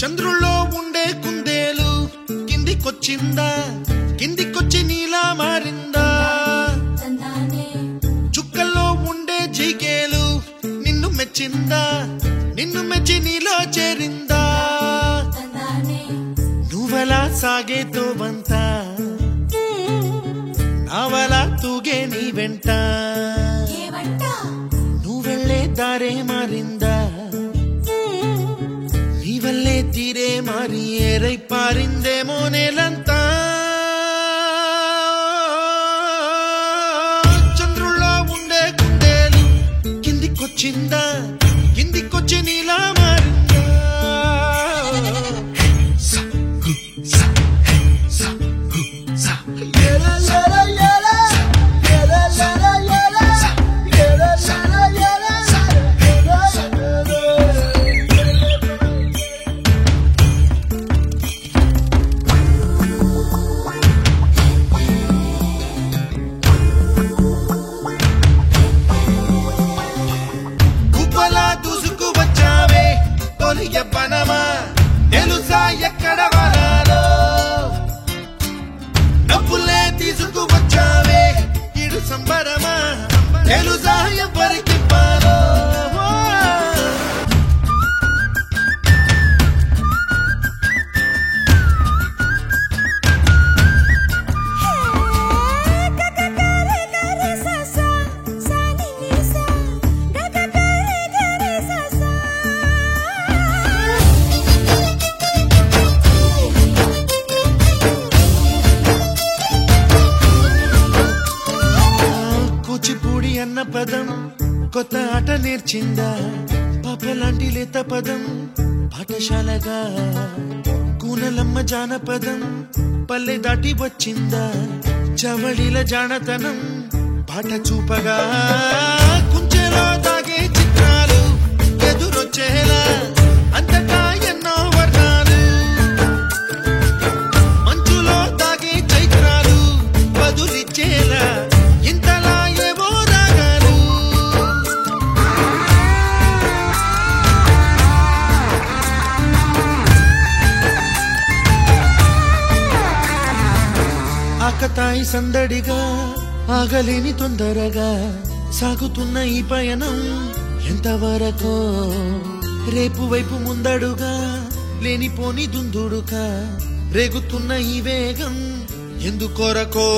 చంద్రుల్లో ఉండే కుందేలు కిందికొచ్చిందా, కిందికొచ్చి నీలా మారిందా? చుక్కల్లో ఉండే జిగేలు నిన్ను మెచ్చిందా, నిన్ను మెచ్చి నీలో చేరిందా? నువ్వలా సాగే తోవంత నావలా తూగే నీ వెంట, నువ్వెళ్ళే దారే మారిందా, నీవల్లే తీరే మారి ఏరై పారిందేమో నేలంతా. చంద్రుల్లో ఉండే కుందేలు కిందికొచ్చిందా, కిందికొచ్చి నీలా మారిందా? యవ్వనమా తెలుసా ఎక్కడ వరాలో, డబ్బులే తీసుకువచ్చావే ఇడు సంబరమా తెలుసా ఎవరికి పాలో? కూచిపూడి అన్న పదం కొత్త ఆట నేర్చిందా, పాపలాంటి లేత పదం పాఠశాలగా? కూనలమ్మ జానపదం పల్లె దాటి వచ్చిందా, చవళిల జానతనం పాట చూపగా? కుంచెలో తాగే చిత్రాలు ఎదురొచ్చేలా అంతటా ఎన్నో వర్ణాలు, మంచులో తాగే చైత్రాలు బదులిచ్చేలా ఇంతలా ఏవో రాగాలు. ఆకతాయి సందడిగా ఆగలేని తొందరగా సాగుతున్న ఈ పయనం ఎంతవరకో, రేపు వైపు ముందడుగా లేనిపోని దుందుడుగా రేగుతున్న ఈ వేగం ఎందుకొరకో?